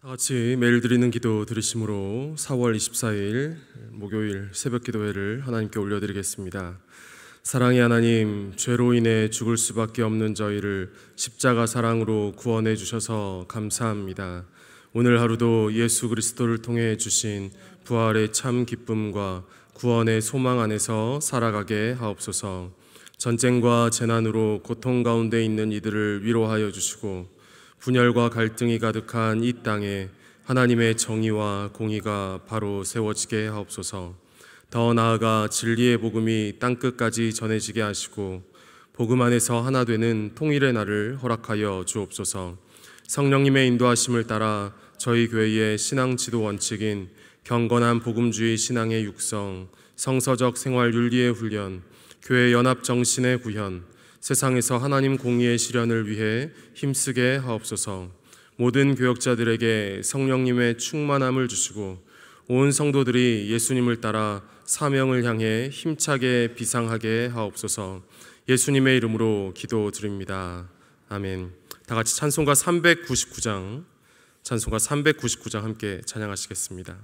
다 같이 매일 드리는 기도 들으심으로 4월 24일 목요일 새벽 기도회를 하나님께 올려드리겠습니다. 사랑의 하나님, 죄로 인해 죽을 수밖에 없는 저희를 십자가 사랑으로 구원해 주셔서 감사합니다. 오늘 하루도 예수 그리스도를 통해 주신 부활의 참 기쁨과 구원의 소망 안에서 살아가게 하옵소서. 전쟁과 재난으로 고통 가운데 있는 이들을 위로하여 주시고 분열과 갈등이 가득한 이 땅에 하나님의 정의와 공의가 바로 세워지게 하옵소서. 더 나아가 진리의 복음이 땅끝까지 전해지게 하시고 복음 안에서 하나 되는 통일의 날을 허락하여 주옵소서. 성령님의 인도하심을 따라 저희 교회의 신앙 지도 원칙인 경건한 복음주의 신앙의 육성, 성서적 생활 윤리의 훈련, 교회 연합 정신의 구현, 세상에서 하나님 공의의 실현을 위해 힘쓰게 하옵소서. 모든 교역자들에게 성령님의 충만함을 주시고 온 성도들이 예수님을 따라 사명을 향해 힘차게 비상하게 하옵소서. 예수님의 이름으로 기도드립니다. 아멘. 다 같이 찬송가 399장 함께 찬양하시겠습니다.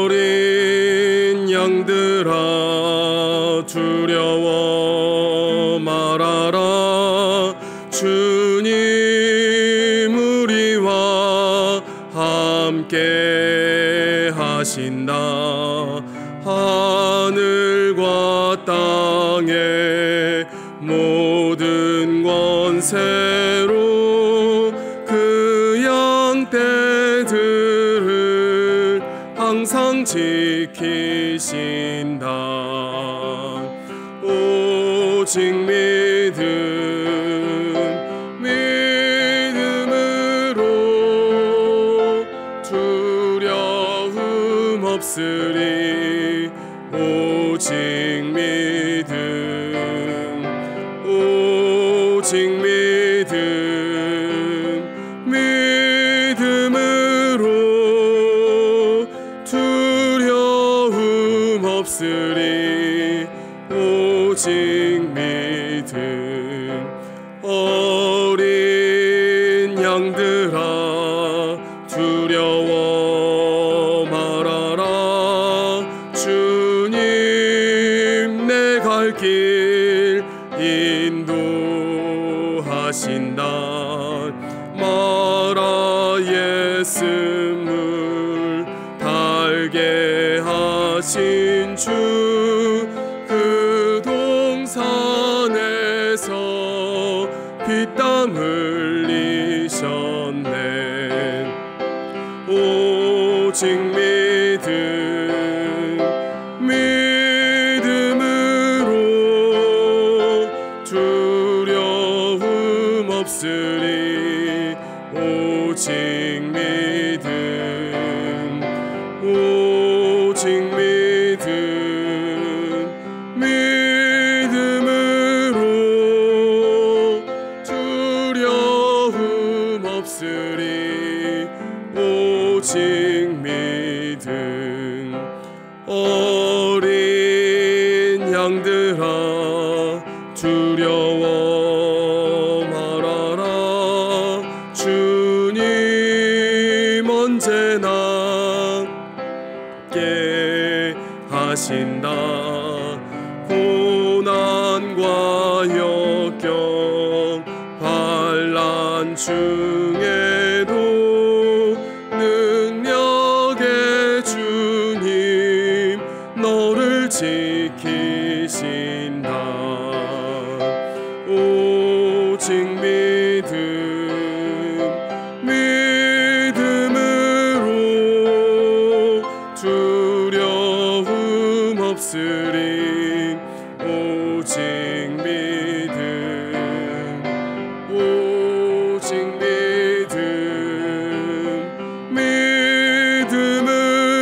어린 양들아 두려워 말아라. 주님 우리와 함께 하신다. 하늘과 땅의 모든 권세로 그 양떼들을 항상 지키신다. 오직 믿음으로 두려움 없으리. 오직 믿음으로 두려움 없으리. 오직 믿음. 어린 양들아 두려워 말아라. 주님 내 갈 길 인도하신다. 마라의 쓴물 달게 하신 주 그 동산에서 피땀 흘리셨네. 오직 믿음으로 두려움 없으리. 오직 믿음으로 두려움 없으리. 오직 믿음. 어린 양들아 두려워 말아라. 주님 언제나 함께 하신다. 고난과 역경 환난 중에도 능력의 주님 너를 지키신다. 오직 믿음으로 두려움 없으리. 오직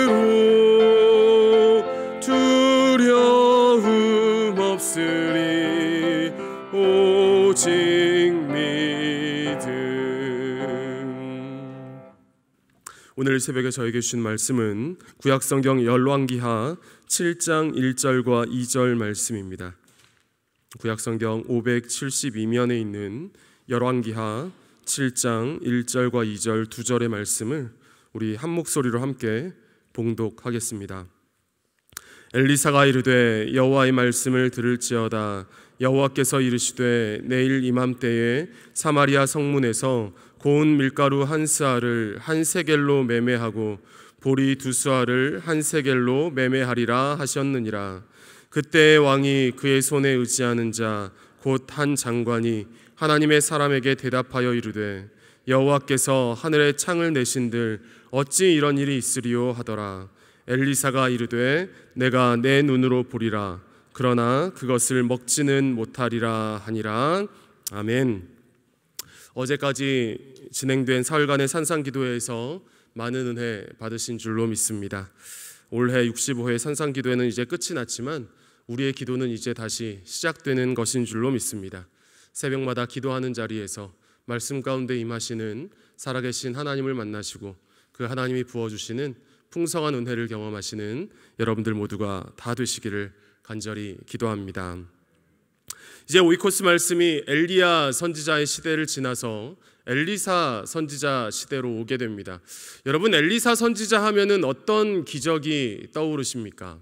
믿음으로 두려움 없으리. 오직 믿음. 오늘 새벽에 저에게 주신 말씀은 구약성경 열왕기하 7장 1절과 2절 말씀입니다. 구약성경 572면에 있는 열왕기하 7장 1절과 2절 두 절의 말씀을 우리 한 목소리로 함께 봉독하겠습니다. 엘리사가 이르되 여호와의 말씀을 들을지어다. 여호와께서 이르시되 내일 이맘때에 사마리아 성문에서 고운 밀가루 한 스아를 한 세겔로 매매하고 보리 두 스아를 한 세겔로 매매하리라 하셨느니라. 그때 왕이 그의 손에 의지하는 자 곧 한 장관이 하나님의 사람에게 대답하여 이르되 여호와께서 하늘에 창을 내신들 어찌 이런 일이 있으리요 하더라. 엘리사가 이르되 내가 내 눈으로 보리라. 그러나 그것을 먹지는 못하리라 하니라. 아멘. 어제까지 진행된 사흘간의 산상기도회에서 많은 은혜 받으신 줄로 믿습니다. 올해 65회 산상기도회는 이제 끝이 났지만 우리의 기도는 이제 다시 시작되는 것인 줄로 믿습니다. 새벽마다 기도하는 자리에서 말씀 가운데 임하시는 살아계신 하나님을 만나시고 그 하나님이 부어주시는 풍성한 은혜를 경험하시는 여러분들 모두가 다 되시기를 간절히 기도합니다. 이제 오이코스 말씀이 엘리야 선지자의 시대를 지나서 엘리사 선지자 시대로 오게 됩니다. 여러분, 엘리사 선지자 하면은 어떤 기적이 떠오르십니까?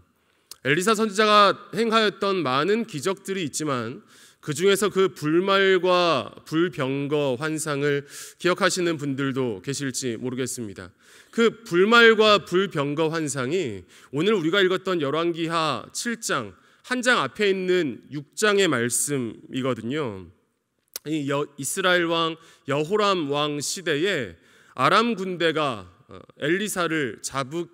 엘리사 선지자가 행하였던 많은 기적들이 있지만 그 중에서 그 불말과 불병거 환상을 기억하시는 분들도 계실지 모르겠습니다. 그 불말과 불병거 환상이 오늘 우리가 읽었던 열왕기하 7장 한 장 앞에 있는 6장의 말씀이거든요. 이 이스라엘 왕 여호람 왕 시대에 아람 군대가 엘리사를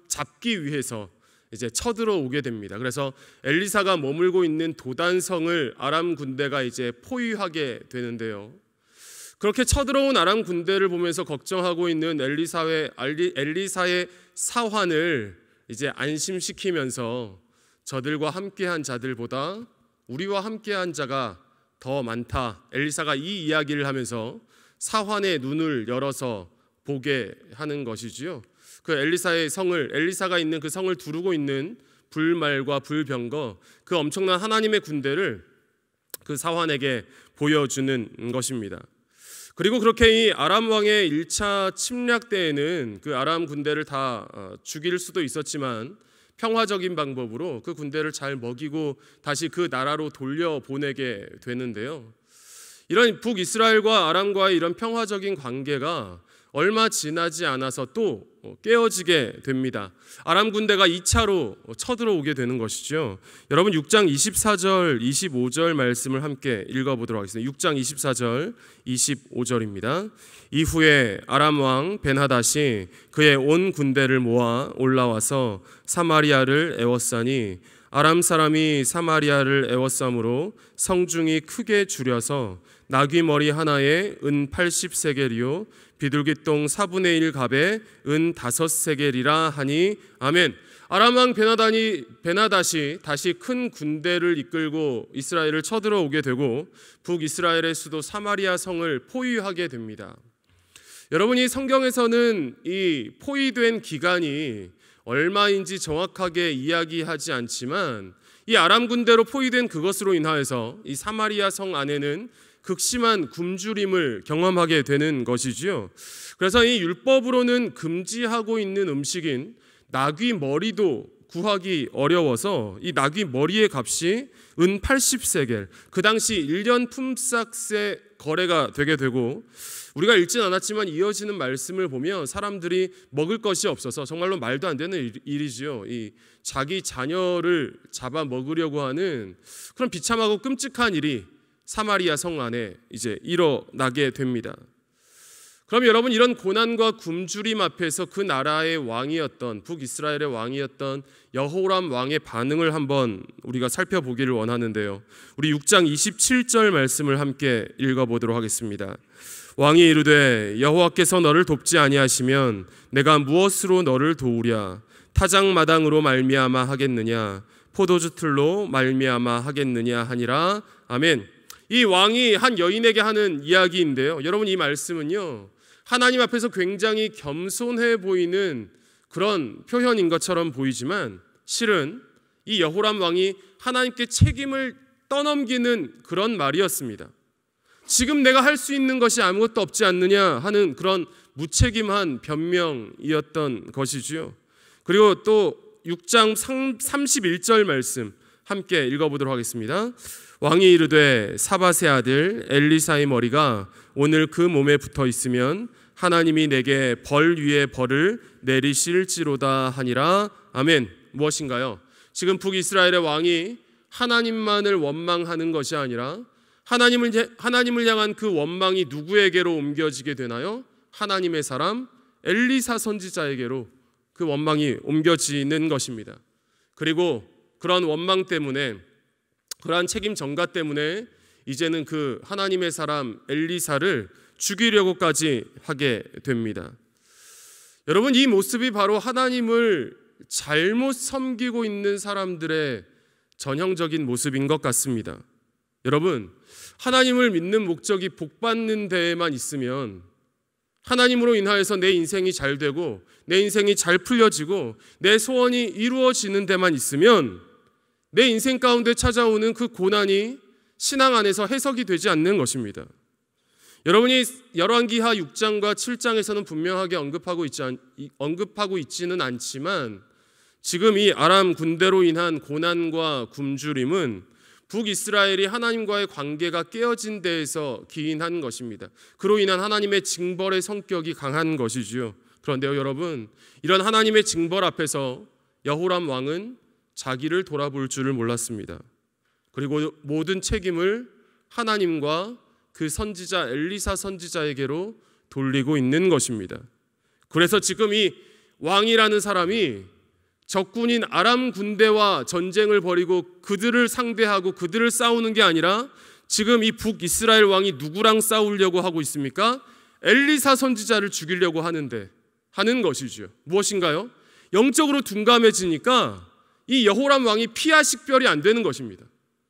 잡기 위해서 이제 쳐들어오게 됩니다. 그래서 엘리사가 머물고 있는 도단성을 아람 군대가 이제 포위하게 되는데요. 그렇게 쳐들어온 아람 군대를 보면서 걱정하고 있는 엘리사의 사환을 이제 안심시키면서 저들과 함께한 자들보다 우리와 함께한 자가 더 많다. 엘리사가 이 이야기를 하면서 사환의 눈을 열어서 보게 하는 것이지요. 그 엘리사가 있는 그 성을 두르고 있는 불말과 불병거, 그 엄청난 하나님의 군대를 그 사환에게 보여주는 것입니다. 그리고 그렇게 이 아람 왕의 1차 침략 때에는 그 아람 군대를 다 죽일 수도 있었지만 평화적인 방법으로 그 군대를 잘 먹이고 다시 그 나라로 돌려보내게 되는데요. 이런 북이스라엘과 아람과의 이런 평화적인 관계가 얼마 지나지 않아서 또 깨어지게 됩니다. 아람 군대가 2차로 쳐들어오게 되는 것이죠. 여러분 6장 24절 25절 말씀을 함께 읽어보도록 하겠습니다. 6장 24절 25절입니다. 이후에 아람 왕 벤하닷이 그의 온 군대를 모아 올라와서 사마리아를 에워싸니 아람 사람이 사마리아를 에워싸므로 성중이 크게 줄여서 나귀 머리 하나에 은 80세겔이요 비둘기똥 4분의 1 갑에 은 5세겔이라 하니 아멘. 아람 왕 베나닷이 다시 큰 군대를 이끌고 이스라엘을 쳐들어오게 되고 북이스라엘의 수도 사마리아 성을 포위하게 됩니다. 여러분이 성경에서는 이 포위된 기간이 얼마인지 정확하게 이야기하지 않지만 이 아람 군대로 포위된 그것으로 인하여서 이 사마리아 성 안에는 극심한 굶주림을 경험하게 되는 것이지요. 그래서 이 율법으로는 금지하고 있는 음식인 나귀 머리도 구하기 어려워서 이 나귀 머리의 값이 은 80세겔, 그 당시 1년 품삯의 거래가 되게 되고, 우리가 읽진 않았지만 이어지는 말씀을 보면 사람들이 먹을 것이 없어서 정말로 말도 안 되는 일이지요. 이 자기 자녀를 잡아 먹으려고 하는 그런 비참하고 끔찍한 일이 사마리아 성 안에 이제 일어나게 됩니다. 그럼 여러분, 이런 고난과 굶주림 앞에서 그 나라의 왕이었던 북이스라엘의 왕이었던 여호람 왕의 반응을 한번 우리가 살펴보기를 원하는데요. 우리 6장 27절 말씀을 함께 읽어보도록 하겠습니다. 왕이 이르되 여호와께서 너를 돕지 아니하시면 내가 무엇으로 너를 도우랴? 타작마당으로 말미암아 하겠느냐? 포도주 틀로 말미암아 하겠느냐 하니라. 아멘. 이 왕이 한 여인에게 하는 이야기인데요. 여러분, 이 말씀은요, 하나님 앞에서 굉장히 겸손해 보이는 그런 표현인 것처럼 보이지만 실은 이 여호람 왕이 하나님께 책임을 떠넘기는 그런 말이었습니다. 지금 내가 할 수 있는 것이 아무것도 없지 않느냐 하는 그런 무책임한 변명이었던 것이지요. 그리고 또 6장 31절 말씀 함께 읽어보도록 하겠습니다. 왕이 이르되 사밧의 아들 엘리사의 머리가 오늘 그 몸에 붙어 있으면 하나님이 내게 벌 위에 벌을 내리실지로다 하니라. 아멘. 무엇인가요? 지금 북이스라엘의 왕이 하나님만을 원망하는 것이 아니라 하나님을 향한 그 원망이 누구에게로 옮겨지게 되나요? 하나님의 사람 엘리사 선지자에게로 그 원망이 옮겨지는 것입니다. 그리고 그러한 원망 때문에, 그러한 책임 전가 때문에 이제는 그 하나님의 사람 엘리사를 죽이려고까지 하게 됩니다. 여러분, 이 모습이 바로 하나님을 잘못 섬기고 있는 사람들의 전형적인 모습인 것 같습니다. 여러분, 하나님을 믿는 목적이 복받는 데에만 있으면, 하나님으로 인하여서 내 인생이 잘 되고 내 인생이 잘 풀려지고 내 소원이 이루어지는 데만 있으면 내 인생 가운데 찾아오는 그 고난이 신앙 안에서 해석이 되지 않는 것입니다. 여러분이 열왕기하 6장과 7장에서는 분명하게 언급하고 있지는 않지만 지금 이 아람 군대로 인한 고난과 굶주림은 북이스라엘이 하나님과의 관계가 깨어진 데에서 기인한 것입니다. 그로 인한 하나님의 징벌의 성격이 강한 것이지요. 그런데요, 여러분, 이런 하나님의 징벌 앞에서 여호람 왕은 자기를 돌아볼 줄을 몰랐습니다. 그리고 모든 책임을 하나님과 그 선지자 엘리사 선지자에게로 돌리고 있는 것입니다. 그래서 지금 이 왕이라는 사람이 적군인 아람 군대와 전쟁을 벌이고 그들을 상대하고 그들을 싸우는 게 아니라 지금 이 북이스라엘 왕이 누구랑 싸우려고 하고 있습니까? 엘리사 선지자를 죽이려고 하는 것이죠. 무엇인가요? 영적으로 둔감해지니까 이 여호람 왕이 피하 식별이 안 되는 것입니다.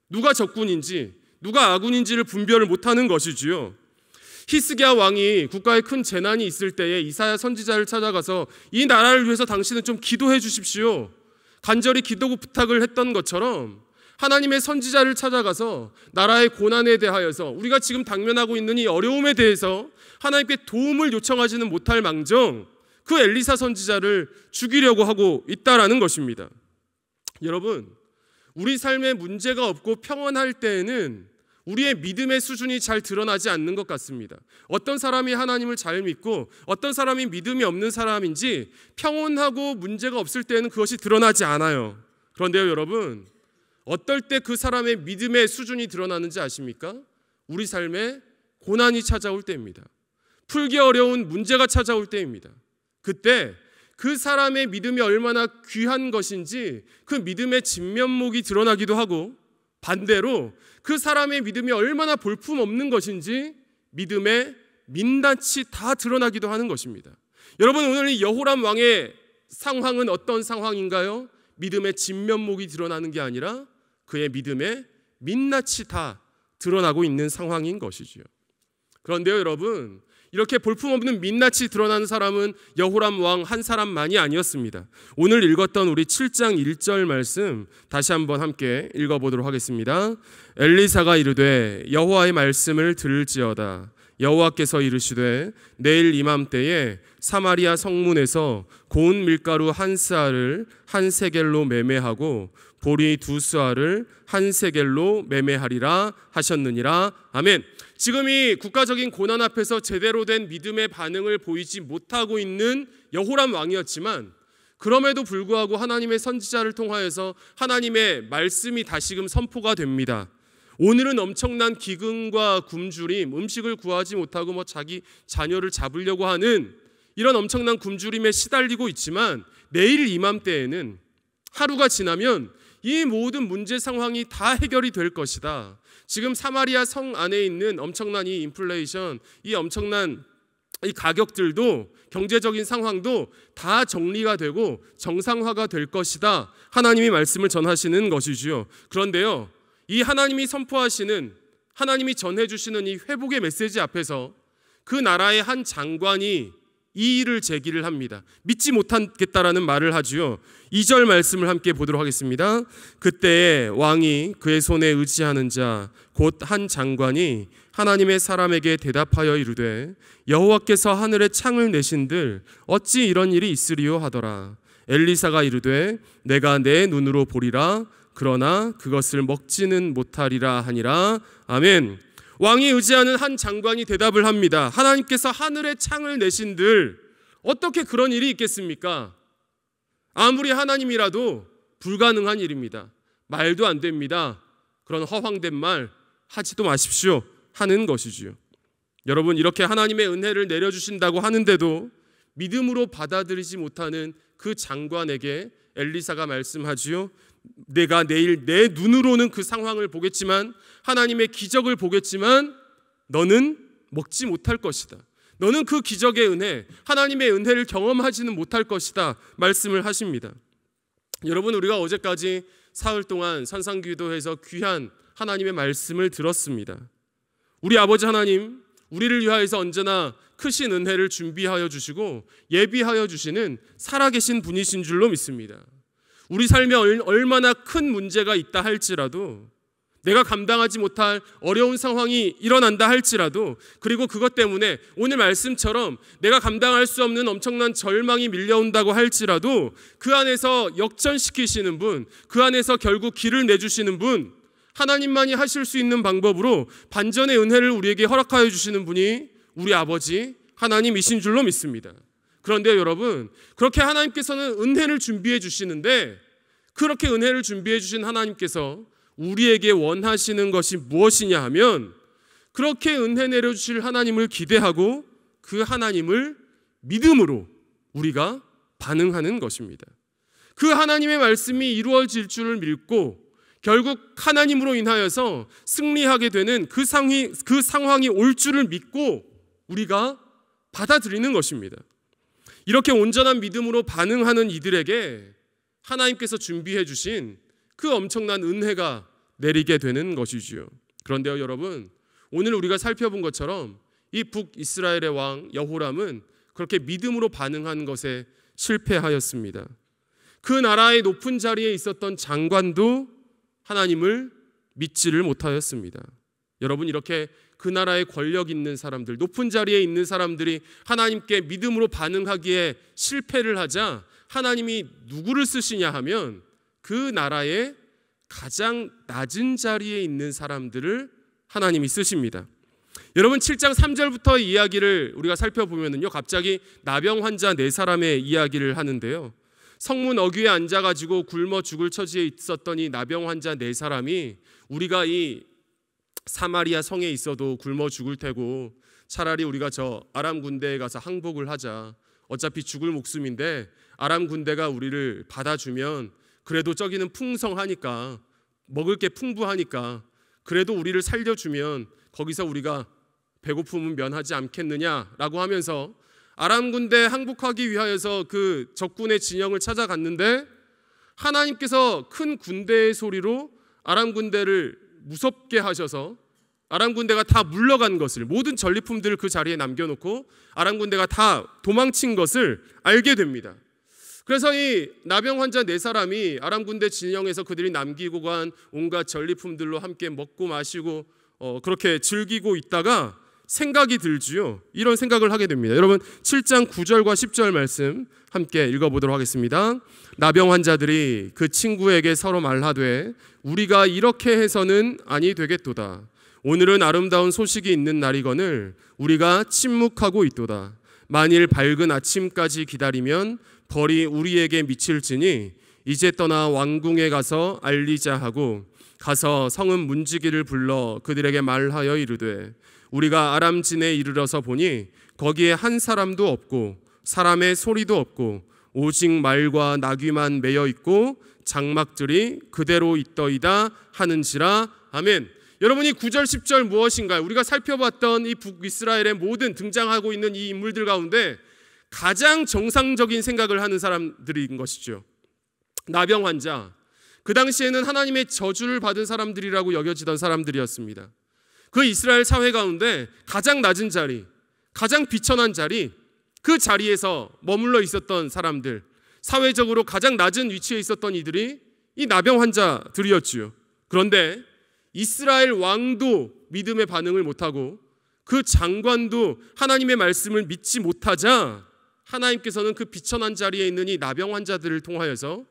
누가 적군인지 누가 아군인지를 분별을 못하는 것이지요. 히스기야 왕이 국가에 큰 재난이 있을 때에 이사야 선지자를 찾아가서 이 나라를 위해서 당신은 좀 기도해 주십시오, 간절히 기도 부탁을 했던 것처럼 하나님의 선지자를 찾아가서 나라의 고난에 대하여서, 우리가 지금 당면하고 있는 이 어려움에 대해서 하나님께 도움을 요청하지는 못할 망정 그 엘리사 선지자를 죽이려고 하고 있다라는 것입니다. 여러분, 우리 삶에 문제가 없고 평안할 때에는 우리의 믿음의 수준이 잘 드러나지 않는 것 같습니다. 어떤 사람이 하나님을 잘 믿고 어떤 사람이 믿음이 없는 사람인지 평온하고 문제가 없을 때는 그것이 드러나지 않아요. 그런데요, 여러분, 어떨 때 그 사람의 믿음의 수준이 드러나는지 아십니까? 우리 삶에 고난이 찾아올 때입니다. 풀기 어려운 문제가 찾아올 때입니다. 그때 그 사람의 믿음이 얼마나 귀한 것인지 그 믿음의 진면목이 드러나기도 하고, 반대로 그 사람의 믿음이 얼마나 볼품없는 것인지 믿음의 민낯이 다 드러나기도 하는 것입니다. 여러분, 오늘 이 여호람 왕의 상황은 어떤 상황인가요? 믿음의 진면목이 드러나는 게 아니라 그의 믿음의 민낯이 다 드러나고 있는 상황인 것이지요. 그런데요, 여러분, 이렇게 볼품없는 민낯이 드러나는 사람은 여호람 왕 한 사람만이 아니었습니다. 오늘 읽었던 우리 7장 1절 말씀 다시 한번 함께 읽어보도록 하겠습니다. 엘리사가 이르되 여호와의 말씀을 들을지어다. 여호와께서 이르시되 내일 이맘때에 사마리아 성문에서 고운 밀가루 한 스아를 한 세겔로 매매하고 보리 두 스아를 한 세겔로 매매하리라 하셨느니라. 아멘. 지금 이 국가적인 고난 앞에서 제대로 된 믿음의 반응을 보이지 못하고 있는 여호람 왕이었지만, 그럼에도 불구하고 하나님의 선지자를 통하여서 하나님의 말씀이 다시금 선포가 됩니다. 오늘은 엄청난 기근과 굶주림, 음식을 구하지 못하고 자기 자녀를 잡으려고 하는 이런 엄청난 굶주림에 시달리고 있지만, 내일 이맘때에는, 하루가 지나면 이 모든 문제 상황이 다 해결이 될 것이다. 지금 사마리아 성 안에 있는 엄청난 이 인플레이션, 이 엄청난 이 가격들도, 경제적인 상황도 다 정리가 되고 정상화가 될 것이다. 하나님이 말씀을 전하시는 것이지요. 그런데요, 이 하나님이 선포하시는, 하나님이 전해주시는 이 회복의 메시지 앞에서 그 나라의 한 장관이 이 일을 제기를 합니다. 믿지 못하겠다라는 말을 하지요. 2절 말씀을 함께 보도록 하겠습니다. 그때 왕이 그의 손에 의지하는 자 곧 한 장관이 하나님의 사람에게 대답하여 이르되 여호와께서 하늘에 창을 내신들 어찌 이런 일이 있으리요 하더라. 엘리사가 이르되 내가 내 눈으로 보리라. 그러나 그것을 먹지는 못하리라 하니라. 아멘. 왕이 의지하는 한 장관이 대답을 합니다. 하나님께서 하늘에 창을 내신들 어떻게 그런 일이 있겠습니까? 아무리 하나님이라도 불가능한 일입니다. 말도 안 됩니다. 그런 허황된 말 하지도 마십시오 하는 것이지요. 여러분, 이렇게 하나님의 은혜를 내려주신다고 하는데도 믿음으로 받아들이지 못하는 그 장관에게 엘리사가 말씀하지요. 내가 내일 내 눈으로는 그 상황을 보겠지만, 하나님의 기적을 보겠지만 너는 먹지 못할 것이다. 너는 그 기적의 은혜, 하나님의 은혜를 경험하지는 못할 것이다 말씀을 하십니다. 여러분, 우리가 어제까지 사흘 동안 산상기도해서 귀한 하나님의 말씀을 들었습니다. 우리 아버지 하나님, 우리를 위하여서 언제나 크신 은혜를 준비하여 주시고 예비하여 주시는 살아계신 분이신 줄로 믿습니다. 우리 삶에 얼마나 큰 문제가 있다 할지라도, 내가 감당하지 못할 어려운 상황이 일어난다 할지라도, 그리고 그것 때문에 오늘 말씀처럼 내가 감당할 수 없는 엄청난 절망이 밀려온다고 할지라도 그 안에서 역전시키시는 분, 그 안에서 결국 길을 내주시는 분, 하나님만이 하실 수 있는 방법으로 반전의 은혜를 우리에게 허락하여 주시는 분이 우리 아버지 하나님이신 줄로 믿습니다. 그런데 여러분, 그렇게 하나님께서는 은혜를 준비해 주시는데, 그렇게 은혜를 준비해 주신 하나님께서 우리에게 원하시는 것이 무엇이냐 하면, 그렇게 은혜 내려주실 하나님을 기대하고 그 하나님을 믿음으로 우리가 반응하는 것입니다. 그 하나님의 말씀이 이루어질 줄을 믿고 결국 하나님으로 인하여서 승리하게 되는 그 상황이 올 줄을 믿고 우리가 받아들이는 것입니다. 이렇게 온전한 믿음으로 반응하는 이들에게 하나님께서 준비해 주신 그 엄청난 은혜가 내리게 되는 것이지요. 그런데요, 여러분, 오늘 우리가 살펴본 것처럼 이 북이스라엘의 왕 여호람은 그렇게 믿음으로 반응한 것에 실패하였습니다. 그 나라의 높은 자리에 있었던 장관도 하나님을 믿지를 못하였습니다. 여러분, 이렇게 그 나라의 권력 있는 사람들, 높은 자리에 있는 사람들이 하나님께 믿음으로 반응하기에 실패를 하자 하나님이 누구를 쓰시냐 하면 그 나라의 가장 낮은 자리에 있는 사람들을 하나님이 쓰십니다. 여러분, 7장 3절부터 이야기를 우리가 살펴보면요, 갑자기 나병 환자 4사람의 이야기를 하는데요, 성문 어귀에 앉아가지고 굶어 죽을 처지에 있었던 이 나병 환자 4사람이 우리가 이 사마리아 성에 있어도 굶어 죽을 테고 차라리 우리가 저 아람 군대에 가서 항복을 하자, 어차피 죽을 목숨인데 아람 군대가 우리를 받아주면 그래도 저기는 풍성하니까, 먹을 게 풍부하니까 그래도 우리를 살려주면 거기서 우리가 배고픔은 면하지 않겠느냐라고 하면서 아람 군대 항복하기 위하여서 그 적군의 진영을 찾아갔는데, 하나님께서 큰 군대의 소리로 아람 군대를 무섭게 하셔서 아람 군대가 다 물러간 것을, 모든 전리품들을 그 자리에 남겨놓고 아람 군대가 다 도망친 것을 알게 됩니다. 그래서 이 나병 환자 4사람이 아람 군대 진영에서 그들이 남기고 간 온갖 전리품들로 함께 먹고 마시고 그렇게 즐기고 있다가 생각이 들지요. 이런 생각을 하게 됩니다. 여러분, 7장 9절과 10절 말씀 함께 읽어보도록 하겠습니다. 나병 환자들이 그 친구에게 서로 말하되 우리가 이렇게 해서는 아니 되겠도다. 오늘은 아름다운 소식이 있는 날이거늘 우리가 침묵하고 있도다. 만일 밝은 아침까지 기다리면 벌이 우리에게 미칠지니 이제 떠나 왕궁에 가서 알리자 하고, 가서 성은 문지기를 불러 그들에게 말하여 이르되 우리가 아람진에 이르러서 보니 거기에 한 사람도 없고 사람의 소리도 없고 오직 말과 나귀만 매여 있고 장막들이 그대로 있더이다 하는지라. 아멘. 여러분이 9절 10절 무엇인가요? 우리가 살펴봤던 이 북이스라엘의 모든 등장하고 있는 이 인물들 가운데 가장 정상적인 생각을 하는 사람들인 것이죠. 나병 환자, 그 당시에는 하나님의 저주를 받은 사람들이라고 여겨지던 사람들이었습니다. 그 이스라엘 사회 가운데 가장 낮은 자리, 가장 비천한 자리, 그 자리에서 머물러 있었던 사람들, 사회적으로 가장 낮은 위치에 있었던 이들이 이 나병 환자들이었지요. 그런데 이스라엘 왕도 믿음의 반응을 못하고 그 장관도 하나님의 말씀을 믿지 못하자 하나님께서는 그 비천한 자리에 있는 이 나병 환자들을 통하여서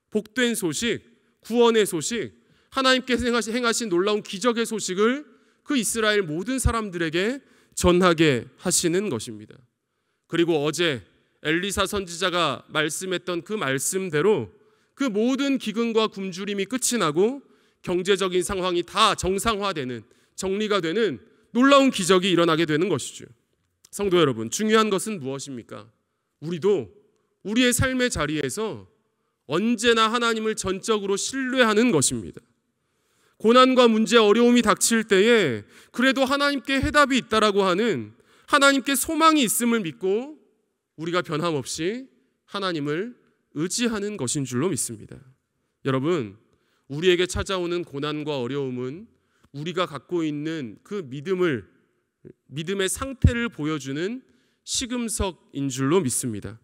복된 소식, 구원의 소식, 하나님께서 행하신 놀라운 기적의 소식을 그 이스라엘 모든 사람들에게 전하게 하시는 것입니다. 그리고 어제 엘리사 선지자가 말씀했던 그 말씀대로 그 모든 기근과 굶주림이 끝이 나고 경제적인 상황이 다 정상화되는, 정리가 되는 놀라운 기적이 일어나게 되는 것이죠. 성도 여러분, 중요한 것은 무엇입니까? 우리도 우리의 삶의 자리에서 언제나 하나님을 전적으로 신뢰하는 것입니다. 고난과 문제, 어려움이 닥칠 때에 그래도 하나님께 해답이 있다라고 하는, 하나님께 소망이 있음을 믿고 우리가 변함없이 하나님을 의지하는 것인 줄로 믿습니다. 여러분, 우리에게 찾아오는 고난과 어려움은 우리가 갖고 있는 그 믿음의 상태를 보여주는 시금석인 줄로 믿습니다.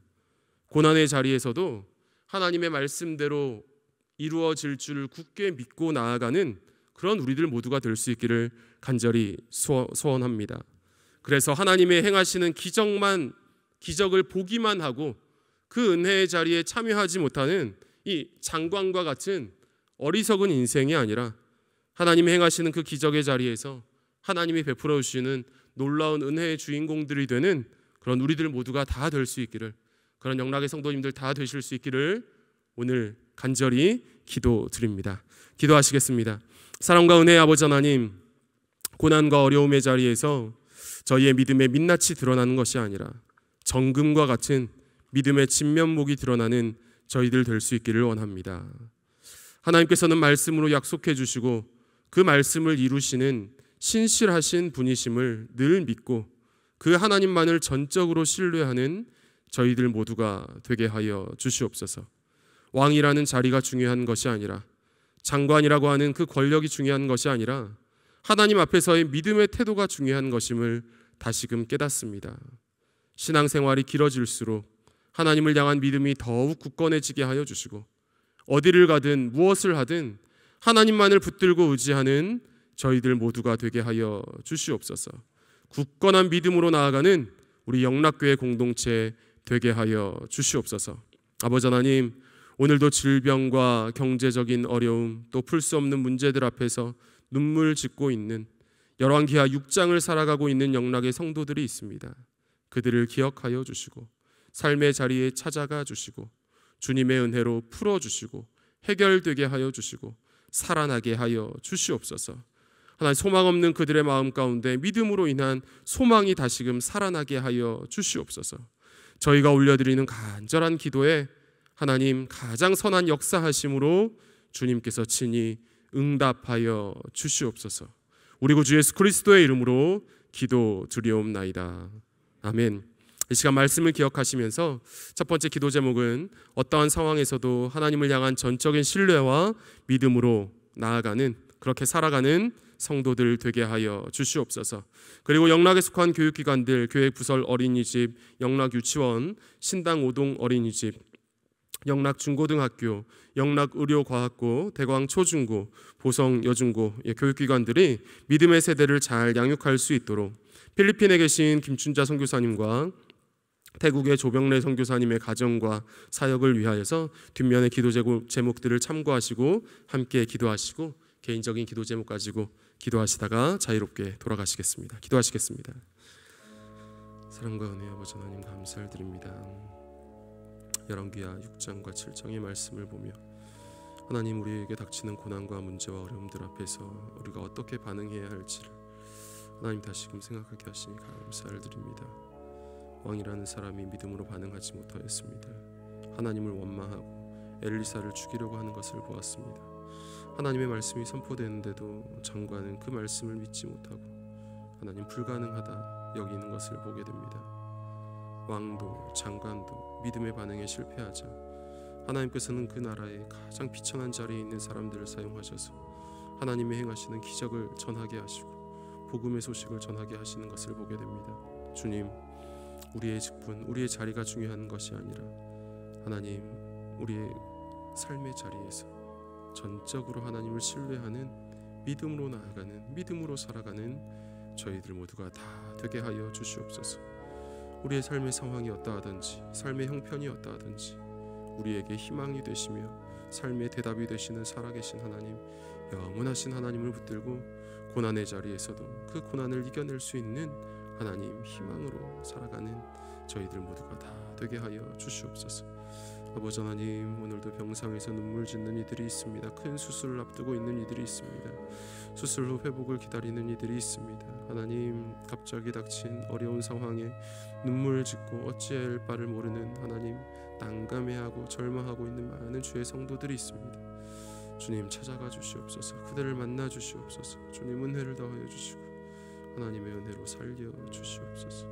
고난의 자리에서도 하나님의 말씀대로 이루어질 줄을 굳게 믿고 나아가는 그런 우리들 모두가 될 수 있기를 간절히 소원합니다. 그래서 하나님의 행하시는 기적을 보기만 하고 그 은혜의 자리에 참여하지 못하는 이 장관과 같은 어리석은 인생이 아니라 하나님이 행하시는 그 기적의 자리에서 하나님이 베풀어 주시는 놀라운 은혜의 주인공들이 되는 그런 우리들 모두가 다 될 수 있기를, 그런 영락의 성도님들 다 되실 수 있기를 오늘 간절히 기도드립니다. 기도하시겠습니다. 사랑과 은혜의 아버지 하나님, 고난과 어려움의 자리에서 저희의 믿음의 민낯이 드러나는 것이 아니라 정금과 같은 믿음의 진면목이 드러나는 저희들 될 수 있기를 원합니다. 하나님께서는 말씀으로 약속해 주시고 그 말씀을 이루시는 신실하신 분이심을 늘 믿고 그 하나님만을 전적으로 신뢰하는 저희들 모두가 되게 하여 주시옵소서. 왕이라는 자리가 중요한 것이 아니라, 장관이라고 하는 그 권력이 중요한 것이 아니라 하나님 앞에서의 믿음의 태도가 중요한 것임을 다시금 깨닫습니다. 신앙생활이 길어질수록 하나님을 향한 믿음이 더욱 굳건해지게 하여 주시고 어디를 가든 무엇을 하든 하나님만을 붙들고 의지하는 저희들 모두가 되게 하여 주시옵소서. 굳건한 믿음으로 나아가는 우리 영락교회 공동체 되게 하여 주시옵소서. 아버지 하나님, 오늘도 질병과 경제적인 어려움, 또 풀 수 없는 문제들 앞에서 눈물 짓고 있는 열왕기하 6장을 살아가고 있는 영락의 성도들이 있습니다. 그들을 기억하여 주시고 삶의 자리에 찾아가 주시고 주님의 은혜로 풀어주시고 해결되게 하여 주시고 살아나게 하여 주시옵소서. 하나님, 소망 없는 그들의 마음 가운데 믿음으로 인한 소망이 다시금 살아나게 하여 주시옵소서. 저희가 올려드리는 간절한 기도에 하나님 가장 선한 역사하심으로 주님께서 친히 응답하여 주시옵소서. 우리 구주 예수 그리스도의 이름으로 기도드리옵나이다. 아멘. 이 시간 말씀을 기억하시면서 첫 번째 기도 제목은 어떠한 상황에서도 하나님을 향한 전적인 신뢰와 믿음으로 나아가는, 그렇게 살아가는 성도들 되게 하여 주시옵소서. 그리고 영락에 속한 교육기관들, 교회 부설 어린이집, 영락 유치원, 신당 오동 어린이집, 영락 중고등학교, 영락 의료과학고, 대광 초중고, 보성 여중고 교육기관들이 믿음의 세대를 잘 양육할 수 있도록 필리핀에 계신 김춘자 선교사님과 태국의 조병래 선교사님의 가정과 사역을 위하여서 뒷면의 기도 제목들을 참고하시고 함께 기도하시고 개인적인 기도 제목 가지고 기도하시다가 자유롭게 돌아가시겠습니다. 기도하시겠습니다. 사랑과 은혜 아버지 하나님 감사를 드립니다. 열왕기하 6장과 7장의 말씀을 보며 하나님, 우리에게 닥치는 고난과 문제와 어려움들 앞에서 우리가 어떻게 반응해야 할지를 하나님 다시금 생각하게 하시니 감사를 드립니다. 왕이라는 사람이 믿음으로 반응하지 못하였습니다. 하나님을 원망하고 엘리사를 죽이려고 하는 것을 보았습니다. 하나님의 말씀이 선포되는데도 장관은 그 말씀을 믿지 못하고 하나님 불가능하다 여기는 것을 보게 됩니다. 왕도 장관도 믿음의 반응에 실패하자 하나님께서는 그 나라의 가장 비천한 자리에 있는 사람들을 사용하셔서 하나님의 행하시는 기적을 전하게 하시고 복음의 소식을 전하게 하시는 것을 보게 됩니다. 주님, 우리의 직분, 우리의 자리가 중요한 것이 아니라 하나님, 우리의 삶의 자리에서 전적으로 하나님을 신뢰하는 믿음으로 나아가는, 믿음으로 살아가는 저희들 모두가 다 되게 하여 주시옵소서. 우리의 삶의 상황이 어떠하든지, 삶의 형편이 어떠하든지 우리에게 희망이 되시며 삶의 대답이 되시는 살아계신 하나님, 영원하신 하나님을 붙들고 고난의 자리에서도 그 고난을 이겨낼 수 있는 하나님 희망으로 살아가는 저희들 모두가 다 되게 하여 주시옵소서. 아버지 하나님, 오늘도 병상에서 눈물 짓는 이들이 있습니다. 큰 수술을 앞두고 있는 이들이 있습니다. 수술 후 회복을 기다리는 이들이 있습니다. 하나님, 갑자기 닥친 어려운 상황에 눈물 짓고 어찌해야 할 바를 모르는 하나님, 난감해하고 절망하고 있는 많은 주의 성도들이 있습니다. 주님, 찾아가 주시옵소서. 그들을 만나 주시옵소서. 주님, 은혜를 더하여 주시고 하나님의 은혜로 살려 주시옵소서.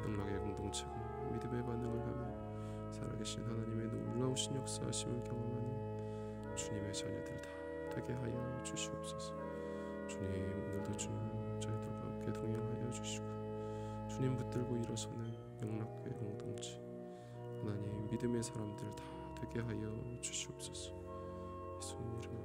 영락의 공동체가 믿음의 반응을 하며 살아계신 하나님의 놀라우신 역사하심을 경험하는 주님의 자녀들 다 되게 하여 주시옵소서. 주님, 오늘도 주님 저희들과 함께 동행하여 주시고 주님 붙들고 일어서는 영락교회 공동체 하나님 믿음의 사람들 다 되게 하여 주시옵소서. 예수님 이름